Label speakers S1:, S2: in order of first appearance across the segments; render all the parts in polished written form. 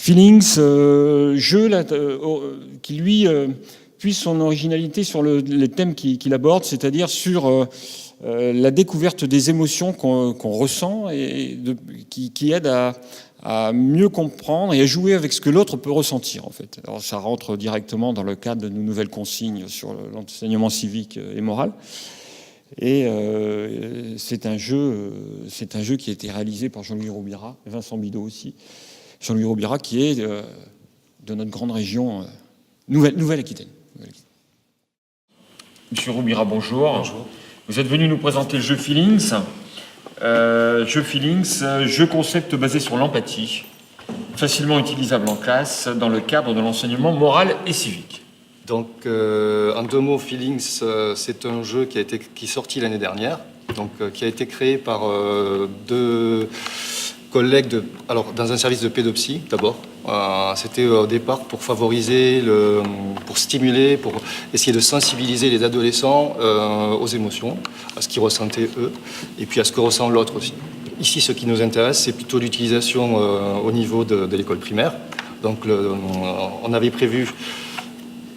S1: Feelings, jeu là, qui lui puise son originalité sur les thèmes qu'il aborde, c'est-à-dire sur la découverte des émotions qu'on ressent et qui aide à mieux comprendre et à jouer avec ce que l'autre peut ressentir en fait. Alors ça rentre directement dans le cadre de nos nouvelles consignes sur l'enseignement civique et moral. Et c'est un jeu qui a été réalisé par Jean-Louis Roubira, et Vincent Bidot aussi. Jean-Louis Roubira qui est de notre grande région Nouvelle-Aquitaine. Monsieur Roubira, bonjour.
S2: Bonjour.
S1: Vous êtes venu nous présenter le jeu Feelings. Jeu concept basé sur l'empathie, facilement utilisable en classe dans le cadre de l'enseignement moral et civique.
S2: Donc, en deux mots, Feelings, c'est un jeu qui est sorti l'année dernière, donc, qui a été créé par deux collègues dans un service de pédopsie d'abord. C'était au départ pour favoriser, pour stimuler, pour essayer de sensibiliser les adolescents aux émotions, à ce qu'ils ressentaient eux, et puis à ce que ressent l'autre aussi. Ici, ce qui nous intéresse, c'est plutôt l'utilisation au niveau de l'école primaire. Donc, on avait prévu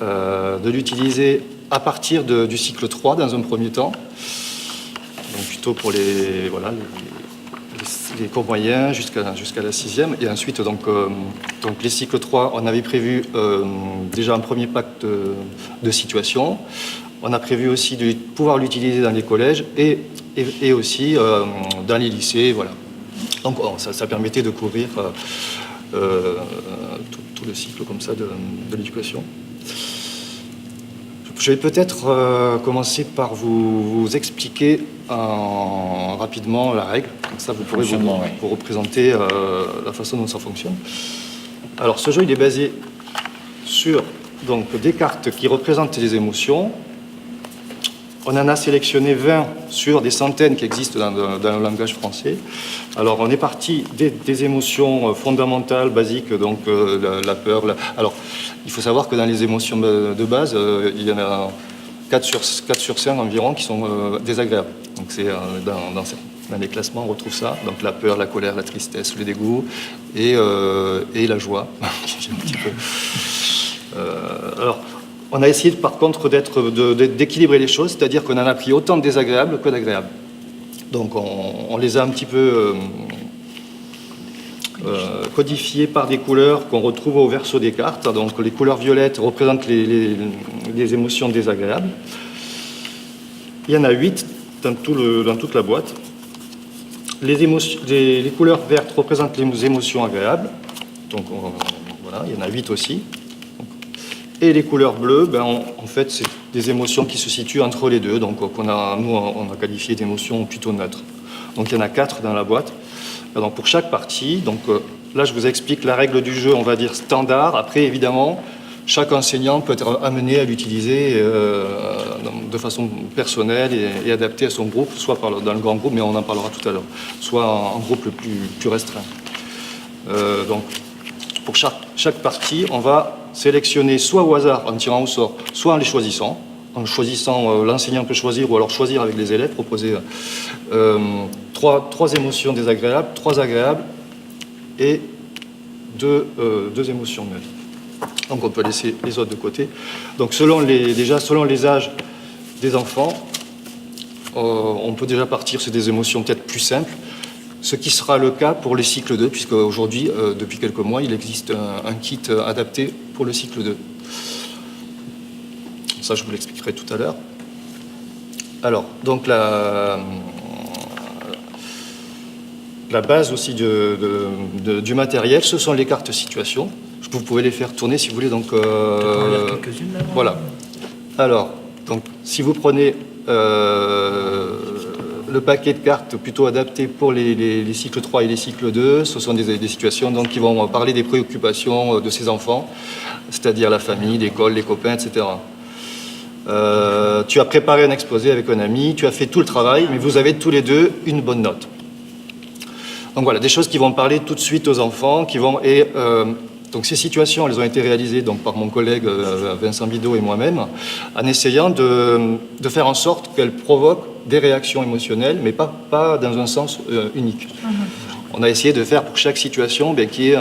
S2: de l'utiliser à partir du cycle 3 dans un premier temps, donc plutôt pour les cours moyens jusqu'à la 6e, et ensuite donc les cycles 3, on avait prévu déjà un premier pacte de situation. On a prévu aussi de pouvoir l'utiliser dans les collèges et aussi dans les lycées, voilà. Donc ça permettait de couvrir tout le cycle comme ça de l'éducation. Je vais peut-être commencer par vous expliquer rapidement la règle. Comme ça, vous pourrez vous représenter la façon dont ça fonctionne. Alors, ce jeu, il est basé sur des cartes qui représentent les émotions. On en a sélectionné 20 sur des centaines qui existent dans le langage français. Alors, on est parti des émotions fondamentales, basiques, donc la peur. Alors, il faut savoir que dans les émotions de base, il y en a 4 sur 5 environ qui sont désagréables. Donc, c'est dans les classements, on retrouve ça. Donc, la peur, la colère, la tristesse, le dégoût et la joie. Alors, on a essayé par contre d'équilibrer les choses, c'est-à-dire qu'on en a pris autant de désagréables que d'agréables. Donc on les a un petit peu codifiés par des couleurs qu'on retrouve au verso des cartes. Donc les couleurs violettes représentent les émotions désagréables. Il y en a 8 dans toute la boîte. Les couleurs vertes représentent les émotions agréables. Donc voilà, il y en a 8 aussi. Et les couleurs bleues, en fait, c'est des émotions qui se situent entre les deux. Donc, nous, on a qualifié d'émotions plutôt neutres. Donc, il y en a 4 dans la boîte. Donc, pour chaque partie, donc, là, je vous explique la règle du jeu, on va dire standard. Après, évidemment, chaque enseignant peut être amené à l'utiliser de façon personnelle et adaptée à son groupe, soit dans le grand groupe, mais on en parlera tout à l'heure, soit en groupe le plus restreint. Donc, pour chaque partie, on va sélectionner soit au hasard en tirant au sort, soit en les choisissant. En choisissant, l'enseignant peut choisir ou alors choisir avec les élèves, proposer trois émotions désagréables, 3 agréables et 2 émotions neutres. Donc on peut laisser les autres de côté. Donc selon les âges des enfants, on peut déjà partir sur des émotions peut-être plus simples. Ce qui sera le cas pour les cycles 2, puisque aujourd'hui, depuis quelques mois, il existe un kit adapté pour le cycle 2. Ça, je vous l'expliquerai tout à l'heure. Alors, donc la base aussi du matériel, ce sont les cartes situation. Vous pouvez les faire tourner si vous voulez. Donc,
S3: quelques-unes là.
S2: Voilà. Alors, donc, si vous prenez le paquet de cartes plutôt adapté pour les cycles 3 et les cycles 2, ce sont des situations donc, qui vont parler des préoccupations de ces enfants, c'est-à-dire la famille, l'école, les copains, etc. Tu as préparé un exposé avec un ami, tu as fait tout le travail, mais vous avez tous les deux une bonne note. Donc voilà, des choses qui vont parler tout de suite aux enfants, donc ces situations, elles ont été réalisées donc, par mon collègue Vincent Bidot et moi-même, en essayant de faire en sorte qu'elles provoquent des réactions émotionnelles, mais pas dans un sens unique. On a essayé de faire pour chaque situation qu'il y ait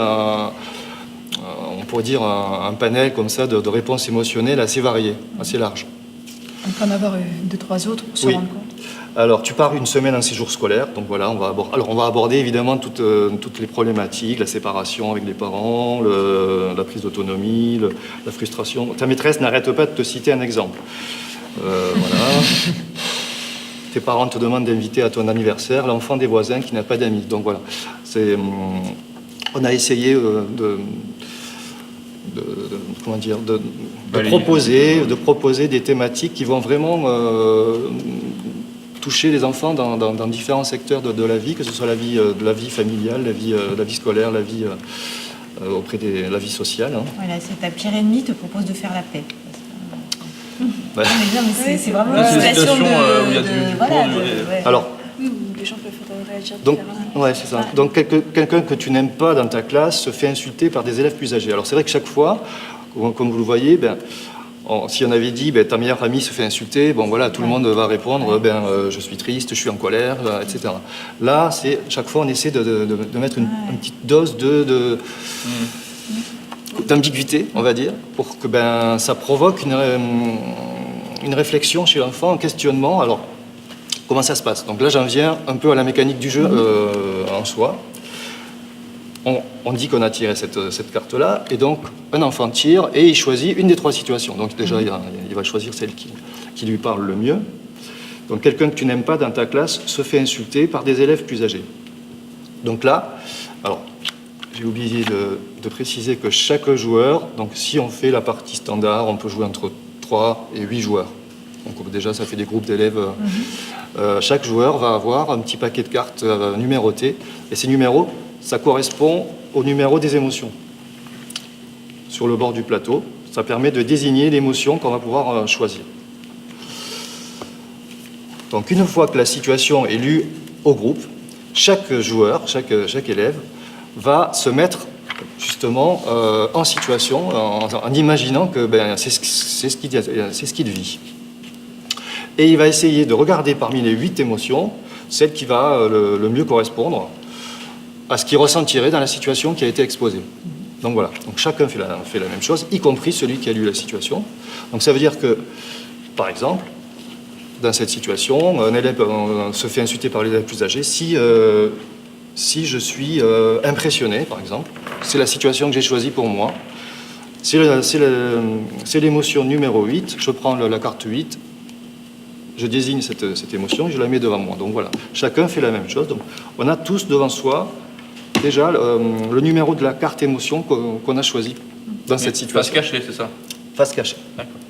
S2: pourrait dire, un panel comme ça de réponses émotionnelles assez variées, assez larges.
S4: On peut en avoir 2-3 autres pour se
S2: Oui.
S4: rendre compte.
S2: Alors, tu pars une semaine en séjour scolaire, donc voilà, on va aborder évidemment toutes les problématiques, la séparation avec les parents, la prise d'autonomie, la frustration. Ta maîtresse n'arrête pas de te citer un exemple. Voilà. Tes parents te demandent d'inviter à ton anniversaire l'enfant des voisins qui n'a pas d'amis. Donc voilà, on a essayé de proposer des thématiques qui vont vraiment toucher les enfants dans différents secteurs de la vie, que ce soit la vie familiale, la vie scolaire, la vie la vie sociale. Hein.
S5: Voilà, c'est ta pire ennemie te propose de faire la paix.
S2: Ouais.
S5: C'est vraiment
S3: Ouais,
S5: une
S3: c'est une
S5: situation
S3: situation où il y a
S5: de
S3: du
S5: voilà,
S3: cours,
S5: ouais.
S2: Alors,
S6: Les gens peuvent réagir
S2: donc,
S6: différemment.
S2: ouais, c'est ça. Donc quelqu'un que tu n'aimes pas dans ta classe se fait insulter par des élèves plus âgés. Alors c'est vrai que chaque fois, comme vous le voyez, si on avait dit ta meilleure amie se fait insulter, bon voilà, tout le monde va répondre je suis triste, je suis en colère, etc. Là, chaque fois on essaie de mettre une petite dose d'ambiguïté, on va dire, pour que ça provoque une réflexion chez l'enfant, un questionnement. Alors, comment ça se passe? Donc là, j'en viens un peu à la mécanique du jeu en soi. On dit qu'on a tiré cette carte-là, et donc un enfant tire et il choisit une des 3 situations. Donc déjà, il va choisir celle qui lui parle le mieux. Donc quelqu'un que tu n'aimes pas dans ta classe se fait insulter par des élèves plus âgés. Donc là, alors, j'ai oublié de préciser que chaque joueur, donc si on fait la partie standard, on peut jouer entre 3 et 8 joueurs. Donc déjà, ça fait des groupes d'élèves. Chaque joueur va avoir un petit paquet de cartes numérotées. Et ces numéros, ça correspond au numéro des émotions. Sur le bord du plateau, ça permet de désigner l'émotion qu'on va pouvoir choisir. Donc une fois que la situation est lue au groupe, chaque joueur, chaque élève, va se mettre justement en situation, en imaginant que c'est ce qu'il vit. Et il va essayer de regarder parmi les 8 émotions, celle qui va le mieux correspondre à ce qu'il ressentirait dans la situation qui a été exposée. Donc voilà, donc chacun fait la même chose, y compris celui qui a lu la situation. Donc ça veut dire que, par exemple, dans cette situation, un élève se fait insulter par les élèves plus âgés. Si je suis impressionné, par exemple, c'est la situation que j'ai choisie pour moi. C'est l'émotion numéro 8, je prends la carte 8, je désigne cette émotion et je la mets devant moi. Donc voilà, chacun fait la même chose. Donc, on a tous devant soi déjà le numéro de la carte émotion qu'on a choisi dans cette situation.
S3: Face cachée, c'est ça?
S2: Face cachée.
S3: D'accord.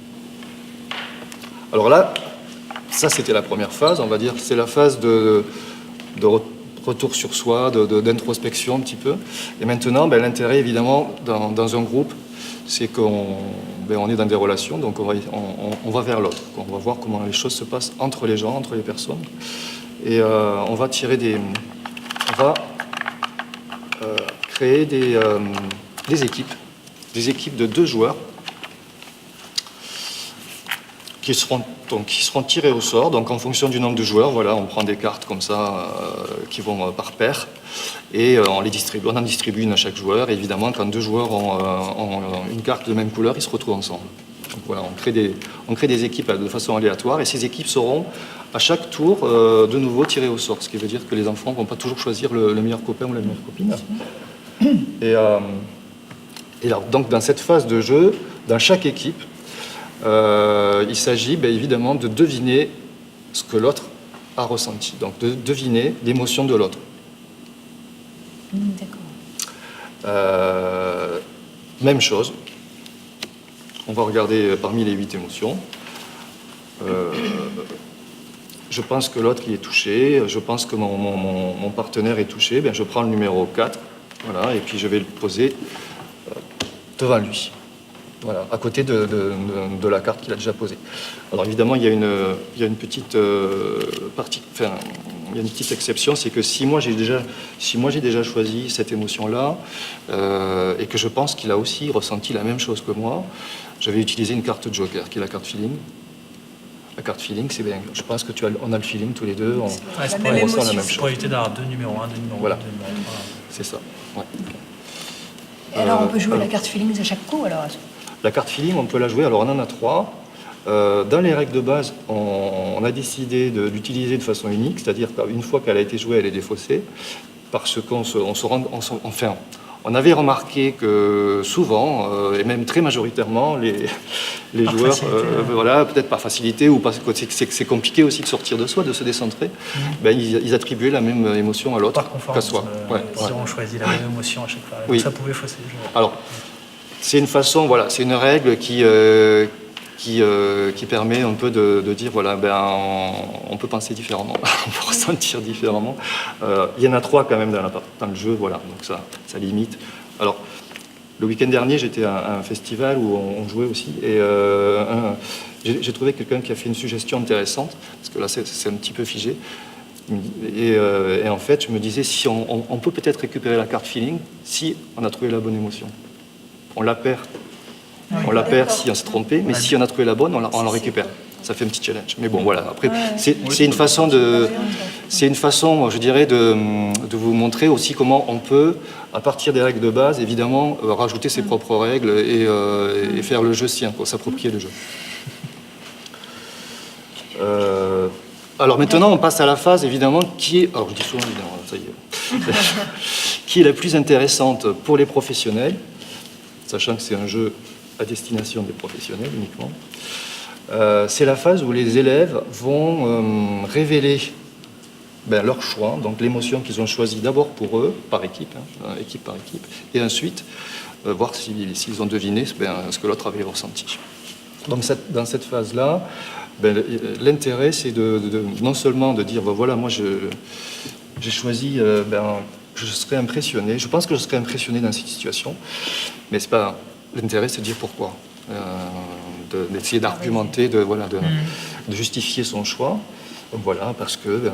S2: Alors là, ça c'était la première phase, on va dire, c'est la phase de retour sur soi, d'introspection un petit peu. Et maintenant, l'intérêt évidemment dans un groupe, c'est qu'on est dans des relations, donc on va vers l'autre. On va voir comment les choses se passent entre les gens, entre les personnes. Et on va tirer créer des équipes de 2 joueurs qui seront tirés au sort. Donc en fonction du nombre de joueurs, voilà, on prend des cartes comme ça qui vont par paire et on en distribue une à chaque joueur. Et évidemment, quand 2 joueurs ont une carte de même couleur, ils se retrouvent ensemble. Donc voilà, on crée des équipes de façon aléatoire et ces équipes seront à chaque tour de nouveau tirées au sort, ce qui veut dire que les enfants ne vont pas toujours choisir le meilleur copain ou la meilleure copine. Et alors, donc dans cette phase de jeu, dans chaque équipe, il s'agit évidemment de deviner ce que l'autre a ressenti, donc de deviner l'émotion de l'autre.
S5: D'accord.
S2: Même chose, on va regarder parmi les 8 émotions. Je pense que l'autre il est touché, je pense que mon partenaire est touché, je prends le numéro 4, voilà, et puis je vais le poser devant lui. Voilà, à côté de la carte qu'il a déjà posée. Alors évidemment, il y a une petite il y a une petite exception, c'est que si moi j'ai déjà choisi cette émotion-là et que je pense qu'il a aussi ressenti la même chose que moi, je vais utiliser une carte joker, qui est la carte feeling. La carte feeling, c'est bien. Je pense que on a le feeling tous les deux, on ressent la même chose.
S3: Pour éviter d'avoir 2 numéros 1, 2 numéros 2,
S2: Voilà.
S3: 2 numéros 3.
S2: C'est ça. Ouais.
S4: Et alors, on peut jouer la carte feelings à chaque coup, alors?
S2: La carte feeling, on peut la jouer, alors on en a 3. Dans les règles de base, on a décidé de l'utiliser de façon unique, c'est-à-dire qu'une fois qu'elle a été jouée, elle est défaussée, parce qu'on on avait remarqué que souvent, et même très majoritairement, les joueurs, voilà, peut-être par facilité ou parce que c'est compliqué aussi de sortir de soi, de se décentrer, ben, ils attribuaient la même émotion à l'autre
S3: Par
S2: qu'à
S3: conformisme,
S2: soi. Ouais,
S3: ils auront choisi la même émotion à chaque fois.
S2: Oui.
S3: Ça pouvait fausser le jeu.
S2: Alors, c'est une façon, voilà, c'est une règle qui permet un peu de dire, voilà, ben, on peut penser différemment, on peut ressentir différemment. Il y en a 3 quand même dans le jeu, voilà, donc ça limite. Alors, le week-end dernier, j'étais à un festival où on jouait aussi, et j'ai trouvé quelqu'un qui a fait une suggestion intéressante, parce que là, c'est un petit peu figé. Et en fait, je me disais, si on peut peut-être récupérer la carte feeling si on a trouvé la bonne émotion. On la perd. On la perd si on s'est trompé, mais si on a trouvé la bonne, on la récupère. Ça fait un petit challenge. Mais bon, voilà. Après, c'est une façon je dirais, de vous montrer aussi comment on peut, à partir des règles de base, évidemment, rajouter ses propres règles et faire le jeu sien, pour s'approprier le jeu. Alors maintenant, on passe à la phase, évidemment, qui est... Alors, je dis souvent, évidemment, ça y est. Qui est la plus intéressante pour les professionnels, sachant que c'est un jeu à destination des professionnels uniquement. C'est la phase où les élèves vont révéler leur choix, donc l'émotion qu'ils ont choisie d'abord pour eux, par équipe, équipe par équipe, et ensuite voir s'ils ont deviné ce que l'autre avait ressenti. Donc dans cette phase-là, l'intérêt c'est non seulement de dire, voilà, moi j'ai choisi, je serais impressionné, je pense que je serais impressionné dans cette situation, mais c'est pas... L'intérêt, c'est de dire pourquoi, d'essayer d'argumenter, de justifier son choix. Donc voilà, parce que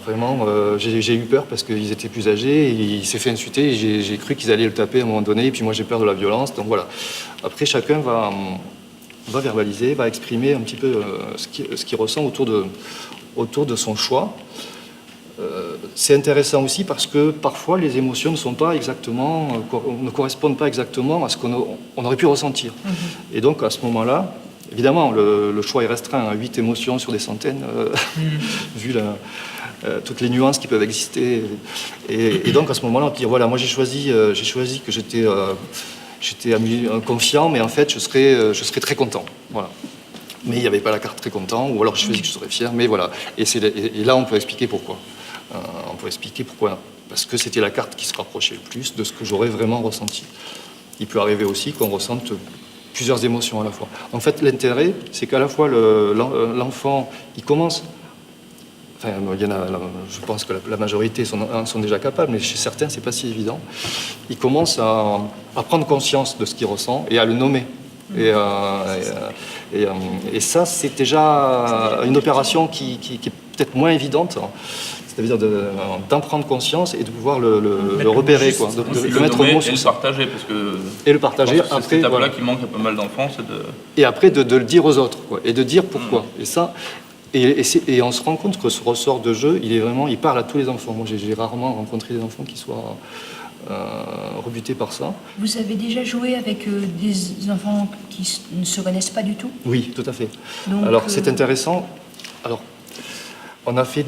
S2: vraiment, j'ai eu peur parce qu'ils étaient plus âgés, et il s'est fait insulter, et j'ai cru qu'ils allaient le taper à un moment donné, et puis moi j'ai peur de la violence. Donc voilà. Après, chacun va verbaliser, va exprimer un petit peu ce qu'il ressent autour de son choix. C'est intéressant aussi parce que parfois les émotions ne correspondent pas exactement à ce qu'on aurait pu ressentir. Et donc à ce moment-là, évidemment, le choix est restreint à 8 émotions sur des centaines, vu toutes les nuances qui peuvent exister. Et donc à ce moment-là, on peut dire, voilà, moi j'ai choisi que j'étais confiant, mais en fait je serais très content. Voilà. Mais il n'y avait pas la carte très content, ou alors je choisis que je serais fier, mais voilà. Et là on peut expliquer pourquoi. On peut expliquer pourquoi. Parce que c'était la carte qui se rapprochait le plus de ce que j'aurais vraiment ressenti. Il peut arriver aussi qu'on ressente plusieurs émotions à la fois. En fait, l'intérêt, c'est qu'à la fois l'enfant, il commence... Enfin, il y en a, je pense que la majorité sont déjà capables, mais chez certains, c'est pas si évident. Il commence à prendre conscience de ce qu'il ressent et à le nommer. Et ça, c'est déjà une opération qui est peut-être moins évidente. C'est-à-dire d'en prendre conscience et de pouvoir le repérer, quoi, de mettre au mot sur ça.
S7: Partager, parce que...
S2: Et le partager après.
S7: C'est cette étape-là qui manque à pas mal d'enfants, c'est de...
S2: Et après de le dire aux autres, quoi, et de dire pourquoi. Et ça, et on se rend compte que ce ressort de jeu, il parle à tous les enfants. Moi, j'ai rarement rencontré des enfants qui soient rebutés par ça.
S4: Vous avez déjà joué avec des enfants qui ne se connaissent pas du tout?
S2: Oui, tout à fait.
S4: Donc,
S2: alors, c'est intéressant. Alors, on a fait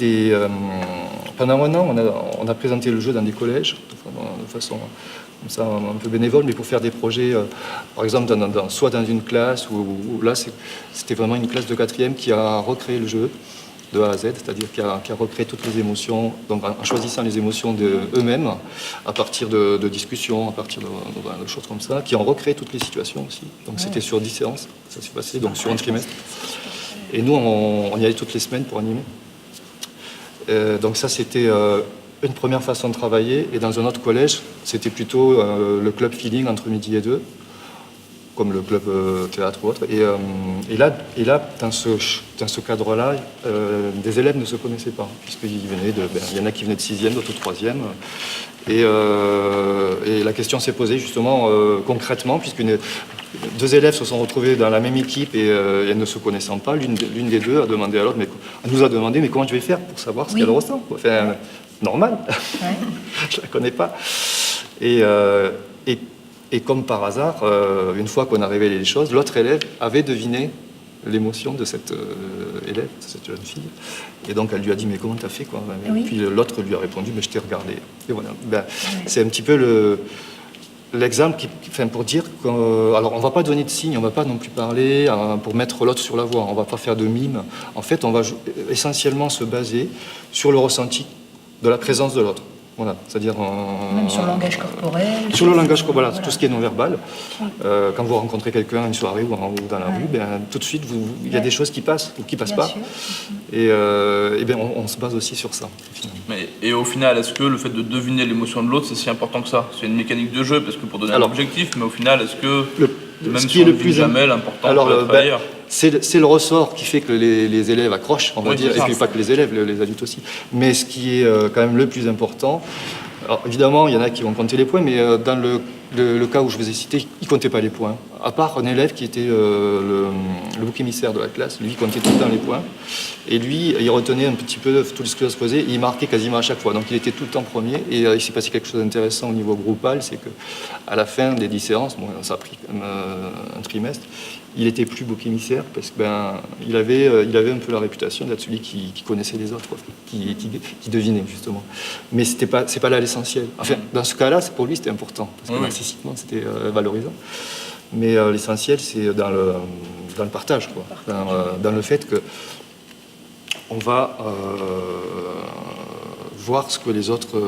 S2: pendant un an, on a présenté le jeu dans des collèges, de façon comme ça, un peu bénévole, mais pour faire des projets, par exemple, soit dans une classe, où là, c'était vraiment une classe de 4e qui a recréé le jeu de A à Z, c'est-à-dire qui a recréé toutes les émotions, donc en choisissant les émotions d'eux-mêmes, à partir de discussions, à partir de choses comme ça, qui ont recréé toutes les situations aussi. Donc c'était sur 10 séances, ça s'est passé, donc sur un trimestre. Et nous, on y allait toutes les semaines pour animer. Donc ça, c'était une première façon de travailler. Et dans un autre collège, c'était plutôt le club feeling entre midi et 2, comme le club théâtre ou autre. Et là dans ce cadre-là, des élèves ne se connaissaient pas, puisqu'il y en a qui venaient de 6e, d'autres de 3e. Et la question s'est posée justement concrètement, puisque deux élèves se sont retrouvés dans la même équipe et elles ne se connaissant pas. L'une des deux a demandé à l'autre, nous a demandé, mais comment je vais faire pour savoir ce qu'elle ressent, quoi. Enfin, normal, ouais. Je la connais pas. Et et comme par hasard, une fois qu'on a révélé les choses, l'autre élève avait deviné l'émotion de cette élève, de cette jeune fille. Et donc elle lui a dit mais comment t'as fait quoi? Et
S4: Oui.
S2: puis l'autre lui a répondu mais je t'ai regardé. Et voilà. C'est un petit peu l'exemple pour dire alors on va pas donner de signes, on va pas non plus parler pour mettre l'autre sur la voie, on va pas faire de mime. En fait, on va essentiellement se baser sur le ressenti de la présence de l'autre. Voilà, c'est-à-dire
S4: Même sur le langage corporel.
S2: sur le langage corporel, tout ce qui est non-verbal. Quand vous rencontrez quelqu'un à une soirée ou dans la rue, tout de suite, il y a des choses qui passent ou qui passent
S4: Bien
S2: pas.
S4: sûr.
S2: Et on se base aussi sur ça, finalement.
S7: Et au final, est-ce que le fait de deviner l'émotion de l'autre, c'est si important que ça? C'est une mécanique de jeu, parce que pour donner un
S2: Alors,
S7: objectif, mais au final, est-ce que, même
S2: ce
S7: si
S2: qui est
S7: on
S2: le
S7: ne
S2: plus
S7: dit jamais, l'important
S2: alors,
S7: peut être ailleurs?
S2: c'est le ressort qui fait que les élèves accrochent, on va
S7: Oui,
S2: dire,
S7: c'est
S2: et
S7: ça.
S2: puis pas que les élèves, les adultes aussi. Mais ce qui est quand même le plus important, alors évidemment, il y en a qui vont compter les points, mais dans le cas où je vous ai cité, il ne comptait pas les points. À part un élève qui était le bouc émissaire de la classe, lui, il comptait tout le temps les points. Et lui, il retenait un petit peu tout ce qui se posait, et il marquait quasiment à chaque fois. Donc il était tout le temps premier, et il s'est passé quelque chose d'intéressant au niveau groupal, c'est qu'à la fin des 10 séances, bon, ça a pris quand même un trimestre, il était plus bouc émissaire parce qu'il avait un peu la réputation d'être celui qui connaissait les autres, quoi, qui devinait justement. Mais c'est pas là l'essentiel. Enfin, dans ce cas-là, pour lui, c'était important parce que
S7: Oui.
S2: narcissiquement, c'était valorisant. Mais l'essentiel, c'est dans le partage, quoi, dans le fait que on va voir ce que les autres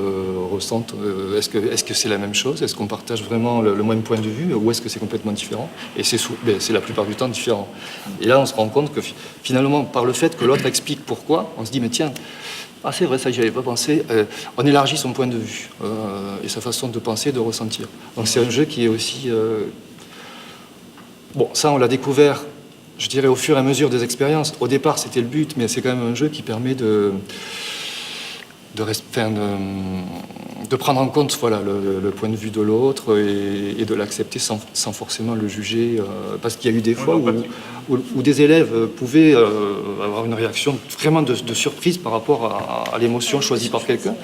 S2: ressentent. Est-ce que c'est la même chose? Est-ce qu'on partage vraiment le même point de vue? Ou est-ce que c'est complètement différent? Et c'est la plupart du temps différent. Et là, on se rend compte que finalement, par le fait que l'autre explique pourquoi, on se dit, mais tiens, c'est vrai, ça, j'y avais pas pensé. On élargit son point de vue et sa façon de penser, de ressentir. Donc c'est un jeu qui est aussi... Bon, ça, on l'a découvert, je dirais, au fur et à mesure des expériences. Au départ, c'était le but, mais c'est quand même un jeu qui permet de prendre en compte voilà, le point de vue de l'autre et de l'accepter sans forcément le juger. Parce qu'il y a eu des fois où des élèves pouvaient avoir une réaction vraiment de surprise par rapport à l'émotion choisie par quelqu'un.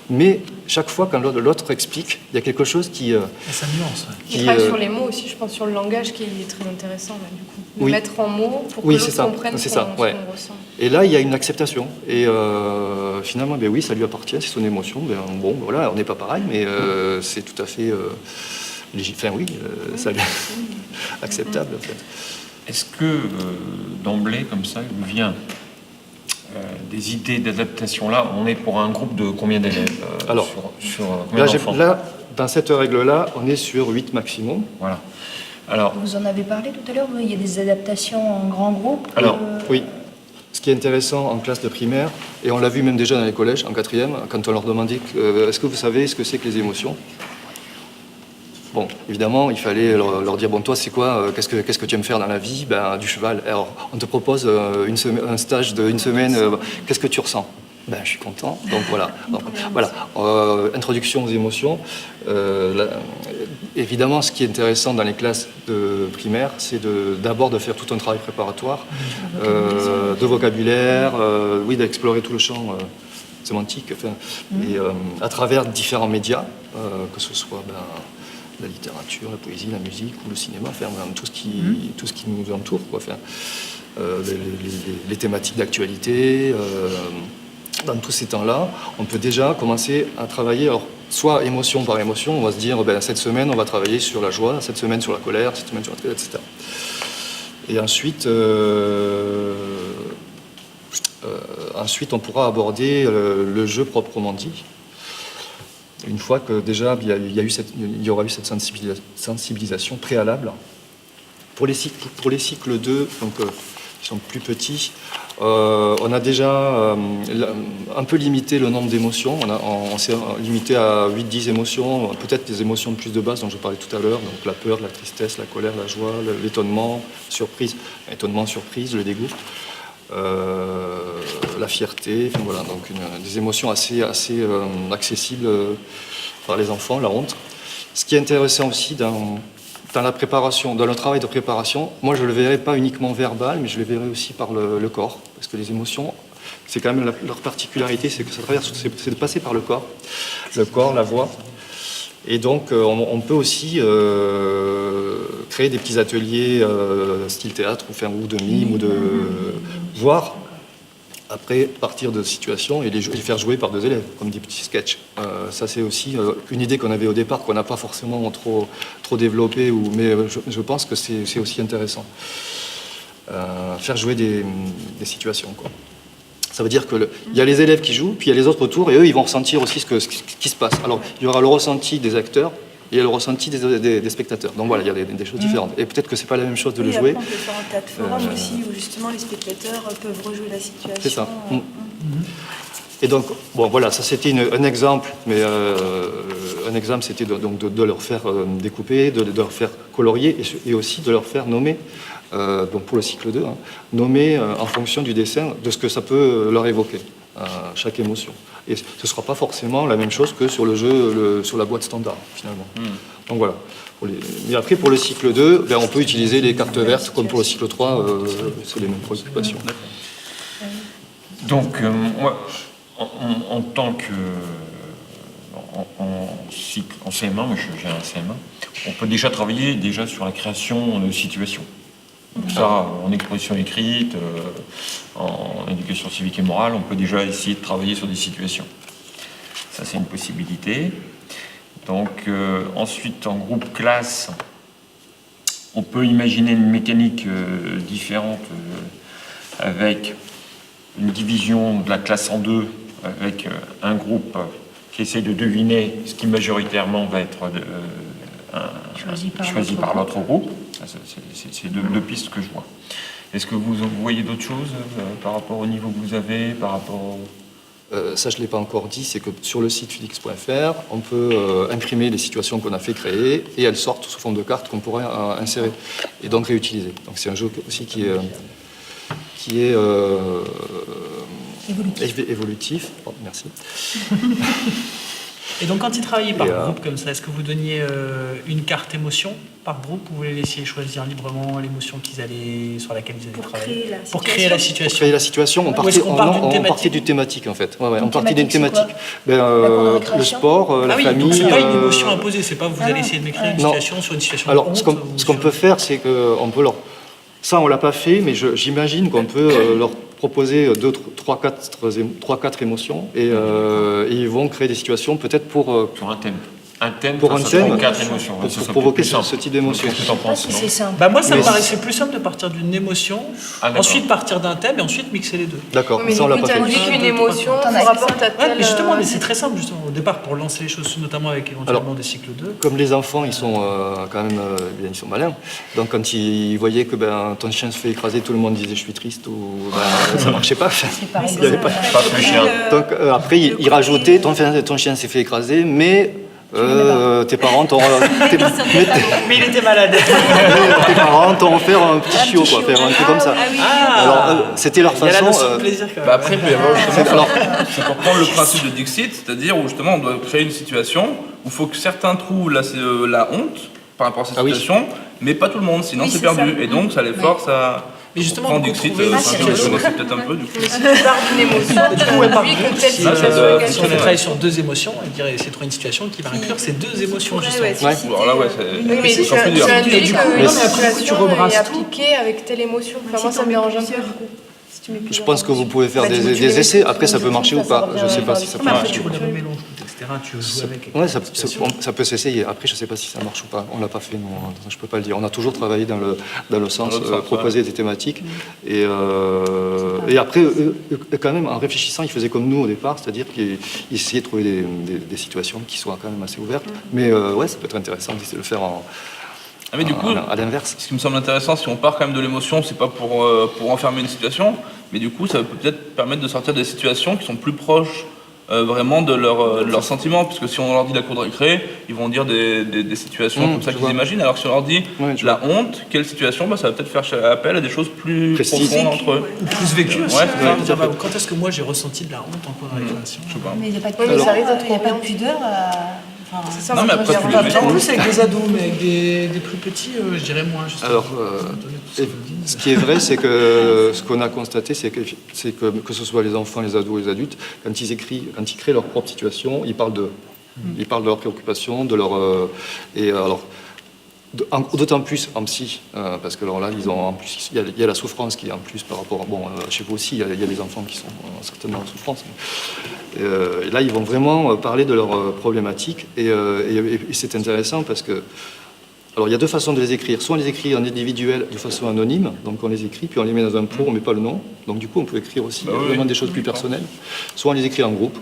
S2: Mais chaque fois, quand l'autre explique, il y a quelque chose qui...
S3: Ça nuance. Ouais.
S6: Il travaille sur les mots aussi, je pense, sur le langage qui est très intéressant, là, du coup. De
S2: Oui.
S6: mettre en mots pour que
S2: Oui,
S6: l'autre
S2: c'est ça.
S6: comprenne
S2: C'est
S6: ce
S2: ça,
S6: qu'on
S2: ouais.
S6: ressent.
S2: Et là, il y a une acceptation. Et finalement, oui, ça lui appartient, c'est son émotion. Bon, voilà, on n'est pas pareil, mais c'est tout à fait ça acceptable, en fait.
S8: Est-ce que d'emblée, comme ça, il vous vient des idées d'adaptation là? On est pour un groupe de combien d'élèves
S2: Alors,
S8: sur combien d'enfants?
S2: là, dans cette règle-là, on est sur 8 maximum.
S8: Voilà. Alors,
S4: Vous en avez parlé tout à l'heure, il y a des adaptations en grand groupe.
S8: Alors,
S2: Oui. Ce qui est intéressant en classe de primaire, et on l'a vu même déjà dans les collèges, en 4e, quand on leur demandait est-ce que vous savez ce que c'est que les émotions? Bon, évidemment, il fallait leur dire, bon, toi, c'est quoi? Qu'est-ce que tu aimes faire dans la vie? Du cheval. Alors, on te propose un stage d'une semaine. Qu'est-ce que tu ressens? Je suis content. Donc, voilà. Introduction aux émotions. Évidemment, ce qui est intéressant dans les classes de primaire, c'est d'abord de faire tout un travail préparatoire, de vocabulaire, d'explorer tout le champ sémantique, et à travers différents médias, que ce soit la littérature, la poésie, la musique ou le cinéma, tout ce qui nous entoure, quoi, les thématiques d'actualité. Dans tous ces temps-là, on peut déjà commencer à travailler, alors, soit émotion par émotion, on va se dire, cette semaine, on va travailler sur la joie, cette semaine sur la colère, cette semaine sur la tristesse, etc. Et ensuite, on pourra aborder le jeu proprement dit. Une fois que déjà il y aura eu cette sensibilisation préalable. Pour les cycles 2, donc, qui sont plus petits, on a déjà un peu limité le nombre d'émotions. On s'est limité à 8-10 émotions, peut-être des émotions de plus de base dont je parlais tout à l'heure, donc la peur, la tristesse, la colère, la joie, l'étonnement, étonnement, surprise, le dégoût. La fierté, voilà, donc des émotions assez accessibles par les enfants, la honte. Ce qui est intéressant aussi dans la préparation, dans le travail de préparation, moi je ne le verrai pas uniquement verbal, mais je le verrai aussi par le corps, parce que les émotions, c'est quand même leur particularité, c'est que c'est de passer par le corps, la voix. Et donc, on peut aussi créer des petits ateliers style théâtre, ou de mime, ou de voir, après, partir de situations et les faire jouer par 2 élèves, comme des petits sketchs. Ça, c'est aussi une idée qu'on avait au départ, qu'on n'a pas forcément trop développée, mais je pense que c'est aussi intéressant. Faire jouer des situations, quoi. Ça veut dire qu'il y a les élèves qui jouent, puis il y a les autres autour, et eux, ils vont ressentir aussi ce qui se passe. Alors, il y aura le ressenti des acteurs, et le ressenti des spectateurs. Donc voilà, il y a des choses différentes. Et peut-être que c'est pas la même chose de le jouer.
S9: Après, on peut faire un théâtre forum aussi, où justement les spectateurs peuvent rejouer la situation.
S2: C'est ça. Et donc, bon, voilà, ça c'était un exemple, mais un exemple, c'était de leur faire découper, de leur faire colorier, et aussi de leur faire nommer, donc pour le cycle 2, nommer en fonction du dessin, de ce que ça peut leur évoquer, chaque émotion. Et ce ne sera pas forcément la même chose que sur le jeu, sur la boîte standard, finalement. Donc voilà. Mais après, pour le cycle 2, on peut utiliser les cartes vertes, comme pour le cycle 3, c'est les mêmes préoccupations.
S8: Donc, moi, en tant que en CM1, moi j'ai un CM1, on peut déjà travailler sur la création de situations. Donc ça, en exposition écrite, en éducation civique et morale, on peut déjà essayer de travailler sur des situations. Ça, c'est une possibilité. Donc, ensuite, en groupe classe, on peut imaginer une mécanique différente avec une division de la classe en 2, avec un groupe qui essaye de deviner ce qui majoritairement va être choisi par l'autre groupe. C'est deux pistes que je vois. Est-ce que vous voyez d'autres choses par rapport au niveau que vous avez, par rapport
S2: ça, je ne l'ai pas encore dit, c'est que sur le site fudix.fr, on peut imprimer les situations qu'on a fait créer et elles sortent sous forme de cartes qu'on pourrait insérer et donc réutiliser. Donc c'est un jeu aussi qui est évolutif. Oh, merci.
S3: Et donc, quand ils travaillaient par groupe comme ça, est-ce que vous donniez une carte émotion par groupe ou vous les laissiez choisir librement l'émotion sur laquelle ils allaient travailler pour créer la situation?
S2: Pour créer la situation, on partait d'une thématique en fait. Ouais, on partait d'une thématique. Le sport, la famille.
S3: Donc c'est pas une émotion imposée, c'est pas vous allez essayer de m'écrire une situation sur une situation.
S2: Alors,
S3: de
S2: ce
S3: honte,
S2: qu'on peut faire, c'est qu'on peut leur. Ça, on l'a pas fait, mais j'imagine qu'on peut leur proposer 3-4 émotions et ils vont créer des situations peut-être pour
S8: sur un thème
S2: pour un thème
S8: 4 émotions,
S2: pour provoquer ce type d'émotion.
S8: Qu'est-ce que t'en penses, non?
S4: C'est simple.
S3: Bah moi, ça me paraissait plus simple de partir d'une émotion,
S8: d'accord.
S3: ensuite partir d'un thème et ensuite mixer les deux.
S2: D'accord,
S6: Mais
S2: ça on l'a
S6: du coup,
S2: pas
S6: tu
S2: fait.
S6: indiques une émotion,
S4: T'en as
S6: tu rapportes à
S3: Ouais,
S6: tel...
S3: mais justement, c'est très simple justement au départ pour lancer les choses, notamment avec éventuellement des cycles 2.
S2: Comme les enfants, ils sont quand même bien, ils sont malins. Donc quand ils voyaient que ton chien se fait écraser, tout le monde disait je suis triste ou ça marchait pas.
S4: C'est pas
S2: Il y avait
S4: rigolo.
S2: pas-
S8: Pas le chien.
S2: Donc après ils rajoutaient ton chien s'est fait écraser, mais tes parents t'ont
S3: Mais il était malade.
S2: tes parents t'ont offert un petit chiot, quoi, faire un truc comme ça. Alors c'était leur
S3: Il y a la
S2: façon.
S3: notion de plaisir quand même.
S7: Bah après, il peut y avoir justement,
S2: alors-
S7: c'est pour prendre le principe de Dixit, c'est-à-dire où justement on doit créer une situation où il faut que certains trouvent la honte par rapport à cette
S2: Ah oui.
S7: situation, mais pas tout le monde, sinon
S9: Oui,
S7: c'est
S9: c'est
S7: perdu.
S9: ça.
S7: Et donc ça les force à
S3: Mais justement,
S7: prendre
S3: vous
S7: Dixit,
S3: trouvez une situation.
S7: c'est peut-être un peu du coup.
S6: Mais si tu pars d'une émotion,
S3: Du
S6: tu
S3: coup, ouais, par
S6: induis
S3: contre,
S6: que telle
S3: si,
S7: ça
S6: situation
S7: doit
S6: est
S3: si on
S6: quelque
S3: fait travailler sur 2 émotions, on dirait essayer de trouver une situation qui va inclure ces 2 émotions justement.
S7: Alors là, ouais, c'est
S6: Oui, mais tu
S7: encore plus dur.
S6: induis
S3: Du
S6: que
S3: coup,
S6: une
S3: non, mais après, tu
S6: situation
S3: rebrasses
S6: est
S3: tout.
S6: appliquée avec telle émotion. Enfin, moi, ça me dérange un peu, du coup. Si tu mets
S2: Je
S6: plusieurs
S2: pense que vous
S6: émotions.
S2: pouvez faire
S6: Bah, tu
S2: des
S6: les
S2: essais.
S6: mets
S2: Après ça peut marcher ou pas.
S6: revient
S2: Je sais pas
S6: vers
S2: si ça
S6: les
S2: peut
S3: Mais après,
S2: marcher.
S3: tu les remélanges, etc. Tu joues avec.
S2: Ouais, ça
S3: situation.
S2: peut s'essayer. Après, je sais pas si ça marche ou pas. On l'a pas fait, nous. Je peux pas le dire. On a toujours travaillé dans le sens
S7: l'autre sens,
S2: proposer des thématiques. Et après, quand même, en réfléchissant, ils faisaient comme nous au départ, c'est-à-dire qu'ils essayaient de trouver des situations qui soient quand même assez ouvertes. Mais ouais, ça peut être intéressant d'essayer de le faire
S7: Ah, mais du coup,
S2: à l'inverse.
S7: ce qui me semble intéressant, si on part quand même de l'émotion, c'est pas pour enfermer une situation, mais du coup, ça peut peut-être permettre de sortir des situations qui sont plus proches vraiment de leurs sentiments, puisque si on leur dit la cour de récré, ils vont dire des situations comme ça
S2: je
S7: qu'ils
S2: vois.
S7: imaginent, alors que si on leur dit
S2: Ouais, je
S7: la honte, quelle situation, bah, ça va peut-être faire appel à des choses plus
S2: Précises.
S7: profondes entre eux.
S3: Ou plus vécu aussi.
S7: Ouais,
S3: hein.
S7: c'est ça,
S3: Dire, bah, quand est-ce que moi j'ai ressenti de la honte en cours de récréation?
S7: Je sais pas.
S4: Mais il n'y a pas de
S6: Oui, mais
S4: pudeur.
S6: ça risque d'être
S4: Il n'y a pas de
S6: ambiant.
S4: pudeur. Enfin,
S6: C'est ça,
S7: Non,
S6: moi,
S7: mais
S6: je
S7: après,
S6: me
S7: tu
S6: dis,
S7: les
S3: En
S7: mets.
S3: plus avec des ados, mais avec des plus petits, je dirais moins. Justement.
S2: Alors, ce qui est vrai, c'est que ce qu'on a constaté, c'est que ce soit les enfants, les ados, les adultes, quand ils créent leur propre situation, ils parlent d'eux. Ils parlent de leurs préoccupations, de leur... et alors, d'autant plus en psy, parce que alors là, ils ont en plus, il y a la souffrance qui est en plus par rapport à... Bon, chez vous aussi, il y a des enfants qui sont certainement en souffrance. Et là, ils vont vraiment parler de leurs problématiques. Et c'est intéressant parce que... Alors, il y a deux façons de les écrire. Soit on les écrit en individuel de façon anonyme, donc on les écrit, puis on les met dans un pot, on ne met pas le nom. Donc, du coup, on peut écrire aussi vraiment des choses plus personnelles. Soit on les écrit en groupe.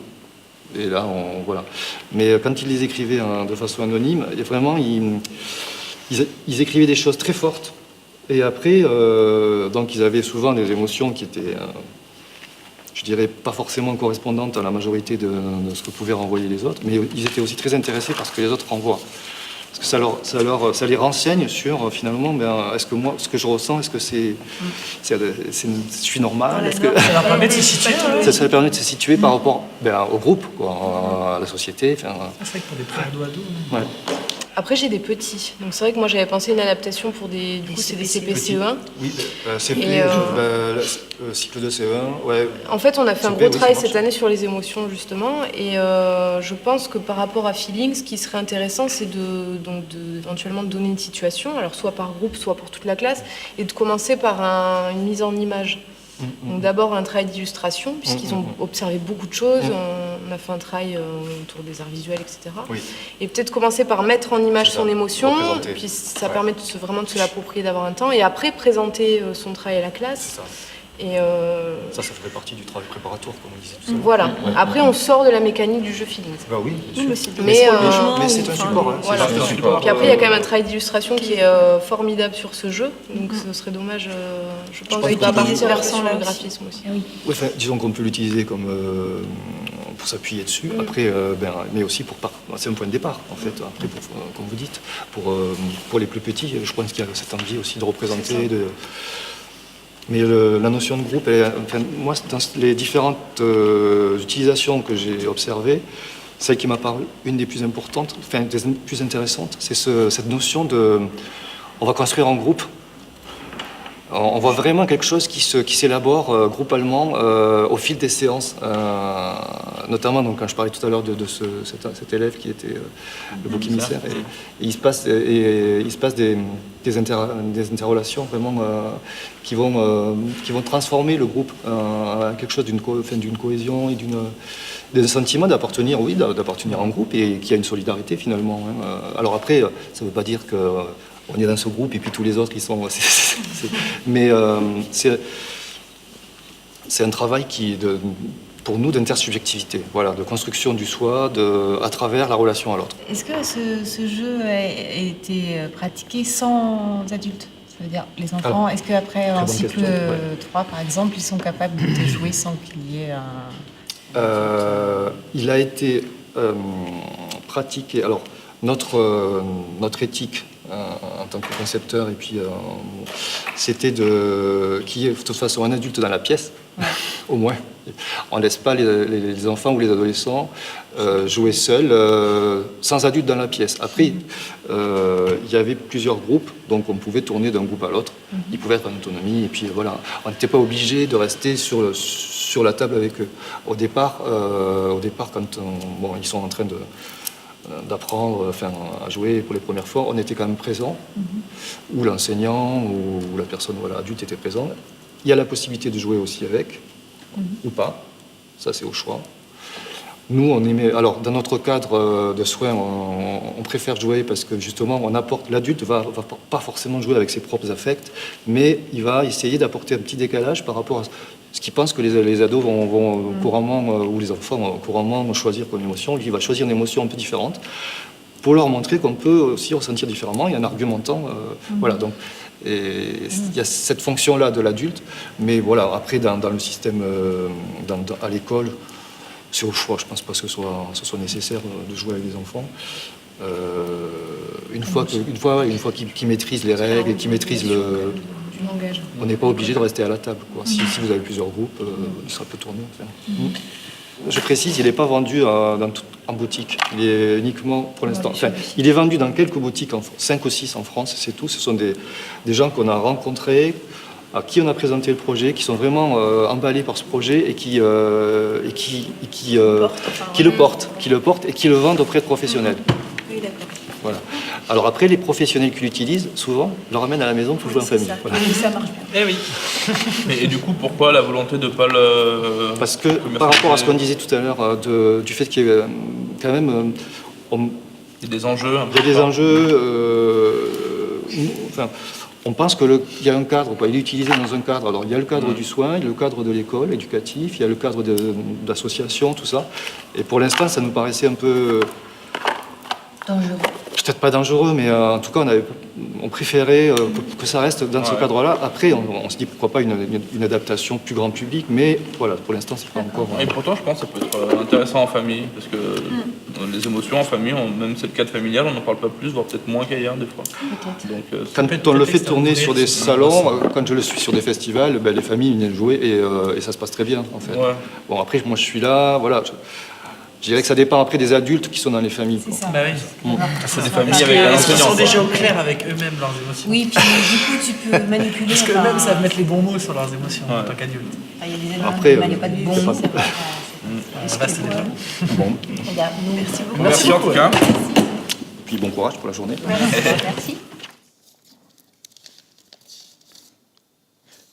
S2: Et là, voilà. Mais quand ils les écrivaient de façon anonyme, vraiment, ils écrivaient des choses très fortes. Et après, donc ils avaient souvent des émotions qui étaient, je dirais, pas forcément correspondantes à la majorité de ce que pouvaient renvoyer les autres, mais ils étaient aussi très intéressés par ce que les autres renvoient. Parce que ça les renseigne sur, finalement, est-ce que moi, ce que je ressens, est-ce que je suis normal,
S3: ça leur permet de se situer.
S2: Ça leur permet de se situer par rapport au groupe, quoi, à la société.
S3: C'est vrai que pour des pré-ados.
S2: Ouais.
S6: Après, j'ai des petits. Donc, c'est vrai que moi, j'avais pensé une adaptation pour des... Du coup, c'est des CP-CE1.
S2: Oui, CP, cycle de CE1, ouais.
S6: En fait, on a fait un
S2: CP,
S6: gros
S2: oui,
S6: travail
S2: ça
S6: cette année sur les émotions, justement. Et je pense que par rapport à Feeling, ce qui serait intéressant, c'est éventuellement de donner une situation, alors soit par groupe, soit pour toute la classe, et de commencer par une mise en image. Donc d'abord un travail d'illustration, puisqu'ils ont observé beaucoup de choses, on a fait un travail autour des arts visuels, etc. Oui. Et peut-être commencer par mettre en image son émotion, puis ça permet vraiment de se l'approprier, d'avoir un temps, et après présenter son travail à la classe. Et
S2: ça ferait partie du travail préparatoire, comme on disait tout ça.
S6: Voilà. Après, on sort de la mécanique du jeu Feelings.
S2: Bah oui, bien sûr.
S6: Mais
S2: c'est un support.
S6: Voilà.
S2: C'est un support.
S6: Puis après, il y a quand même un travail d'illustration qui est formidable sur ce jeu. Donc ce serait dommage, je pense, de pas partir sur le graphisme aussi.
S2: Oui, enfin, disons qu'on peut l'utiliser comme pour s'appuyer dessus. Après, mais aussi c'est un point de départ, en fait. Après, comme vous dites, pour les plus petits, je pense qu'il y a cette envie aussi de représenter, mais la notion de groupe, moi, dans les différentes utilisations que j'ai observées, celle qui m'a paru une des plus importantes, enfin des plus intéressantes, c'est cette notion de... On va construire en groupe. On voit vraiment quelque chose qui s'élabore groupalement au fil des séances. Notamment, donc, quand je parlais tout à l'heure de cet élève qui était le bouc émissaire, et il se passe des interrelations vraiment qui vont transformer le groupe en quelque chose d'une cohésion et d'un sentiment d'appartenir, d'appartenir en groupe et qui a une solidarité finalement. Alors après, ça ne veut pas dire que on est dans ce groupe et puis tous les autres, ils sont... Mais c'est un travail pour nous d'intersubjectivité, voilà, de construction du soi à travers la relation à l'autre.
S5: Est-ce que ce jeu a été pratiqué sans adultes? Ça veut dire, les enfants, est-ce qu'après un cycle 3, par exemple, ils sont capables de jouer sans qu'il y ait un...
S2: Il a été pratiqué... Alors, notre éthique en tant que concepteur, et puis c'était qu'il y ait de toute façon un adulte dans la pièce, au moins. On ne laisse pas les enfants ou les adolescents jouer seuls, sans adulte dans la pièce. Après, il y avait plusieurs groupes, donc on pouvait tourner d'un groupe à l'autre. Ils pouvaient être en autonomie, et puis voilà. On n'était pas obligé de rester sur la table avec eux. Au départ, quand ils sont en train d'apprendre à jouer pour les premières fois, on était quand même présent, ou l'enseignant ou la personne adulte était présent. Il y a la possibilité de jouer aussi avec, ou pas, ça c'est au choix. Nous, on aimait, alors dans notre cadre de soins, on préfère jouer parce que justement, l'adulte va pas forcément jouer avec ses propres affects, mais il va essayer d'apporter un petit décalage par rapport à ce qu'il pense que les ados vont couramment, ou les enfants vont couramment choisir comme émotion. Lui, il va choisir une émotion un peu différente pour leur montrer qu'on peut aussi ressentir différemment et en argumentant. Voilà, donc il y a cette fonction-là de l'adulte, mais voilà, après, dans le système, à l'école, c'est au choix. Je ne pense pas que ce soit nécessaire de jouer avec des enfants. Une fois qu'ils maîtrisent les règles et qu'ils maîtrisent on n'est pas obligé de rester à la table, quoi. Si vous avez plusieurs groupes, ça peut tourner. Je précise, il n'est pas vendu en boutique. Il est uniquement, pour l'instant, il est vendu dans quelques boutiques, 5 ou 6 en France, c'est tout. Ce sont des gens qu'on a rencontrés, à qui on a présenté le projet, qui sont vraiment emballés par ce projet et qui le portent et qui le vendent auprès de professionnels.
S9: Oui, d'accord.
S2: Voilà. Alors après, les professionnels qui l'utilisent, souvent, le ramènent à la maison pour jouer en famille. Voilà.
S9: Et ça marche bien.
S3: Eh oui.
S7: Et du coup, pourquoi la volonté de ne pas le...
S2: Parce que par rapport à ce qu'on disait tout à l'heure, du fait qu'il y a quand même...
S7: Il y a des enjeux.
S2: Il y a des enjeux... enfin, on pense qu'il y a un cadre, quoi. Il est utilisé dans un cadre. Alors, il y a le cadre du soin, il y a le cadre de l'école éducatif, il y a le cadre d'association, tout ça. Et pour l'instant, ça nous paraissait un peu...
S4: Dangereux.
S2: Peut-être pas dangereux, mais en tout cas, on préférait que ça reste dans ce cadre-là. Après, on se dit pourquoi pas une adaptation plus grand public, mais voilà, pour l'instant, c'est pas encore...
S7: Et pourtant, je pense que ça peut être intéressant en famille, parce que les émotions en famille, même c'est le cadre familial, on n'en parle pas plus, voire peut-être moins qu'ailleurs des fois. Donc,
S2: quand on le fait tourner sur des salons, quand je le suis sur des festivals, les familles viennent jouer et ça se passe très bien, en fait.
S7: Ouais.
S2: Bon, après, moi, je suis là, voilà... Je dirais que ça dépend après des adultes qui sont dans les familles.
S9: C'est ça.
S3: Bah oui.
S7: C'est des familles
S3: Parce
S7: avec un
S3: qu'ils
S7: enseignant.
S3: sont déjà au clair avec eux-mêmes leurs émotions.
S4: Oui, puis du coup, tu peux manipuler.
S3: Parce qu'eux-mêmes savent mettre les bons mots sur leurs émotions en tant qu'adultes.
S4: Il y a des éléments
S2: Après,
S4: qui ne pas de bon.
S2: c'est pas-
S4: C'est vrai.
S3: Ça reste des gens.
S2: Bon,
S4: Regarde, nous, merci beaucoup.
S7: Merci en tout cas.
S2: puis bon courage pour la journée.
S4: Merci.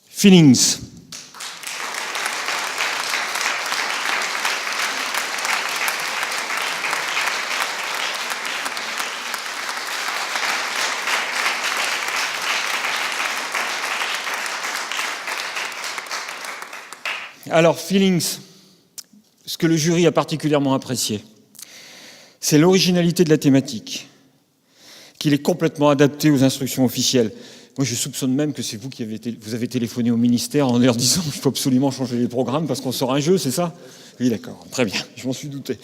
S1: Feelings. Alors, Feelings, ce que le jury a particulièrement apprécié, c'est l'originalité de la thématique, qu'il est complètement adapté aux instructions officielles. Moi, je soupçonne même que c'est vous qui vous avez téléphoné au ministère en leur disant qu'il faut absolument changer les programmes parce qu'on sort un jeu, c'est ça? Oui, d'accord, très bien, je m'en suis douté.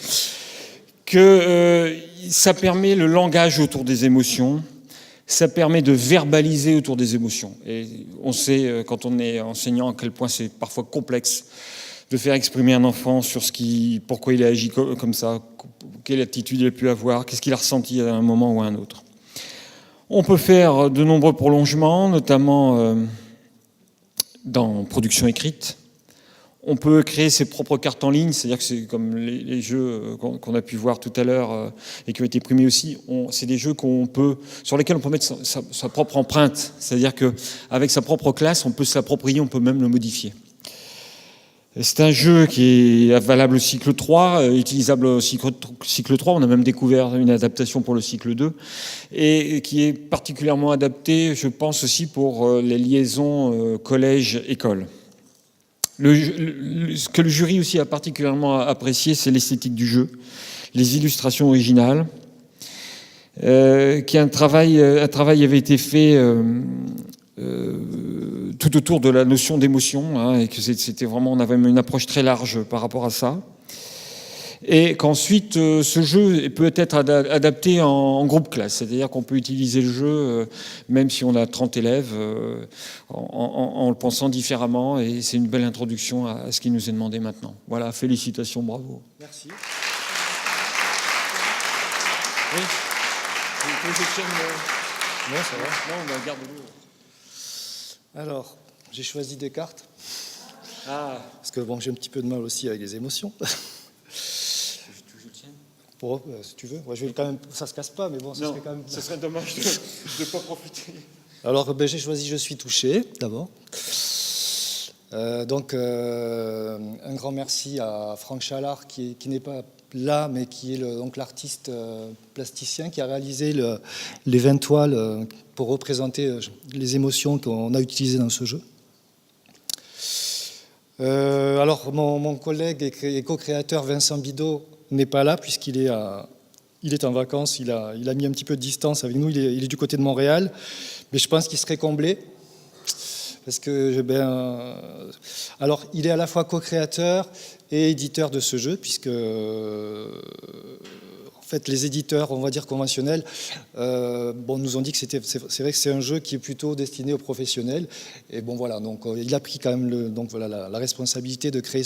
S1: Que ça permet le langage autour des émotions, ça permet de verbaliser autour des émotions. Et on sait, quand on est enseignant, à quel point c'est parfois complexe de faire exprimer un enfant sur pourquoi il a agi comme ça, quelle attitude il a pu avoir, qu'est-ce qu'il a ressenti à un moment ou à un autre. On peut faire de nombreux prolongements, notamment dans production écrite. On peut créer ses propres cartes en ligne, c'est-à-dire que c'est comme les jeux qu'on a pu voir tout à l'heure et qui ont été primés aussi. C'est des jeux sur lesquels on peut mettre sa propre empreinte, c'est-à-dire qu'avec sa propre classe, on peut s'approprier, on peut même le modifier. C'est un jeu qui est valable au cycle 3, utilisable au cycle 3. On a même découvert une adaptation pour le cycle 2 et qui est particulièrement adapté, je pense aussi, pour les liaisons collège-école. Ce que le jury aussi a particulièrement apprécié, c'est l'esthétique du jeu, les illustrations originales, un travail avait été fait tout autour de la notion d'émotion, hein, et que c'était vraiment, on avait une approche très large par rapport à ça. Et qu'ensuite, ce jeu peut être adapté en groupe classe, c'est-à-dire qu'on peut utiliser le jeu, même si on a 30 élèves, en le pensant différemment, et c'est une belle introduction à ce qui nous est demandé maintenant. Voilà, félicitations, bravo. Merci. Oui.
S10: Non, ça va.
S1: Non, on garde-le.
S10: Alors, j'ai choisi des cartes.
S1: Ah.
S10: Parce que bon, j'ai un petit peu de mal aussi avec les émotions. Bon, si tu veux, ouais, je vais quand même. Ça se casse pas, mais bon, ça serait quand même.
S1: Ce serait dommage de ne pas profiter.
S10: Alors, j'ai choisi Je suis touché, d'abord. Donc, un grand merci à Franck Chalard, qui n'est pas là, mais qui est donc l'artiste plasticien qui a réalisé les 20 toiles pour représenter les émotions qu'on a utilisées dans ce jeu. Alors, mon collègue et co-créateur Vincent Bidot n'est pas là puisqu'il est en vacances, il a mis un petit peu de distance avec nous, il est du côté de Montréal, mais je pense qu'il serait comblé parce que alors il est à la fois co-créateur et éditeur de ce jeu puisque en fait les éditeurs, on va dire conventionnels, nous ont dit que c'est vrai que c'est un jeu qui est plutôt destiné aux professionnels et bon voilà, donc il a pris quand même la responsabilité de créer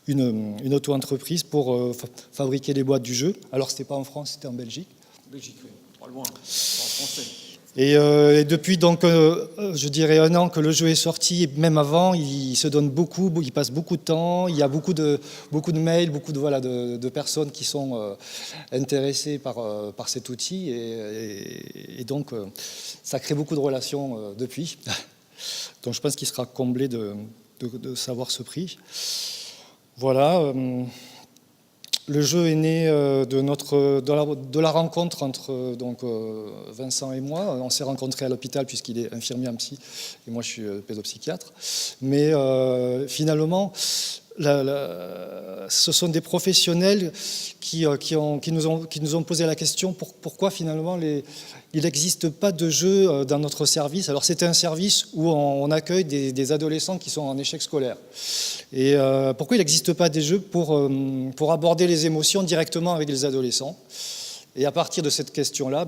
S10: une auto-entreprise pour fabriquer les boîtes du jeu. Alors c'était pas en France, c'était en Belgique.
S1: Belgique, oui, pas loin, en français.
S10: Et depuis donc, je dirais 1 an que le jeu est sorti, et même avant, il se donne beaucoup, il passe beaucoup de temps, il y a beaucoup de mails, beaucoup de personnes qui sont intéressées par cet outil, et donc ça crée beaucoup de relations depuis. Donc je pense qu'il sera comblé de savoir ce prix. Voilà. Le jeu est né de la rencontre entre Vincent et moi. On s'est rencontrés à l'hôpital puisqu'il est infirmier en psy et moi je suis pédopsychiatre. Mais finalement, ce sont des professionnels qui nous ont posé la question pourquoi finalement il n'existe pas de jeu dans notre service. Alors c'était un service où on accueille des adolescents qui sont en échec scolaire. Et pourquoi il n'existe pas des jeux pour aborder les émotions directement avec les adolescents. Et à partir de cette question-là,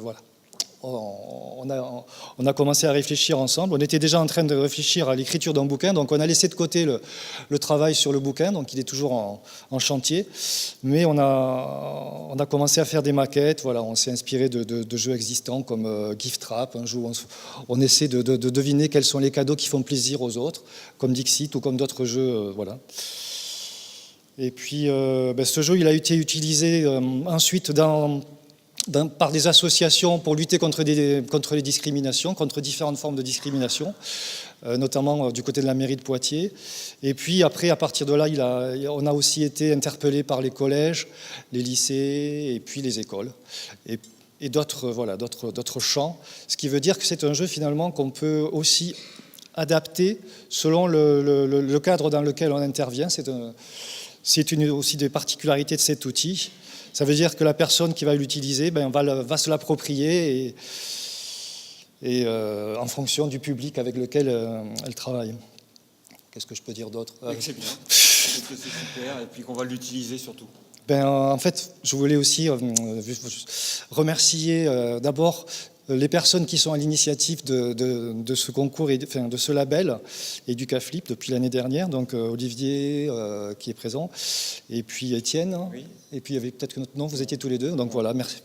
S10: voilà. On a commencé à réfléchir ensemble. On était déjà en train de réfléchir à l'écriture d'un bouquin, donc on a laissé de côté le travail sur le bouquin, donc il est toujours en chantier. Mais on a commencé à faire des maquettes. Voilà, on s'est inspiré de jeux existants comme Gift Trap, un jeu où on essaie de deviner quels sont les cadeaux qui font plaisir aux autres, comme Dixit ou comme d'autres jeux. Voilà. Et puis, ce jeu, il a été utilisé ensuite par des associations pour lutter contre les discriminations, contre différentes formes de discrimination, notamment du côté de la mairie de Poitiers. Et puis après, à partir de là, on a aussi été interpellé par les collèges, les lycées et puis les écoles et d'autres champs. Ce qui veut dire que c'est un jeu finalement qu'on peut aussi adapter selon le cadre dans lequel on intervient. C'est aussi des particularités de cet outil. Ça veut dire que la personne qui va l'utiliser va se l'approprier et en fonction du public avec lequel elle travaille. Qu'est-ce que je peux dire d'autre?
S1: C'est bien, c'est super, et puis qu'on va l'utiliser surtout.
S10: En fait, je voulais aussi remercier d'abord les personnes qui sont à l'initiative de ce concours, de ce label EducaFlip depuis l'année dernière, donc Olivier qui est présent, et puis Étienne, oui. Et puis il y avait peut-être que notre nom, vous étiez tous les deux, donc voilà, merci.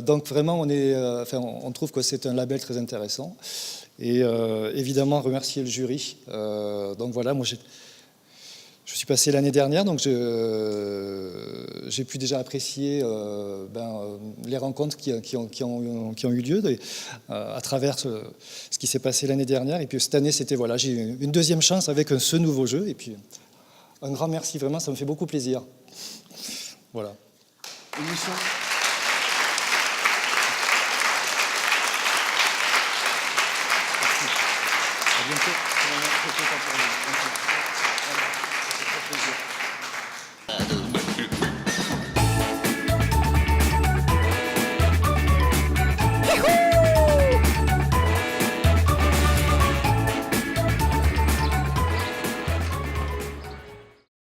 S10: Donc vraiment, on trouve que c'est un label très intéressant, et évidemment remercier le jury. Donc voilà, moi je suis passé l'année dernière, donc j'ai pu déjà apprécier les rencontres qui ont eu lieu à travers ce qui s'est passé l'année dernière. Et puis cette année, j'ai eu une deuxième chance avec ce nouveau jeu. Et puis un grand merci, vraiment, ça me fait beaucoup plaisir. Voilà.
S1: Émission. À bientôt.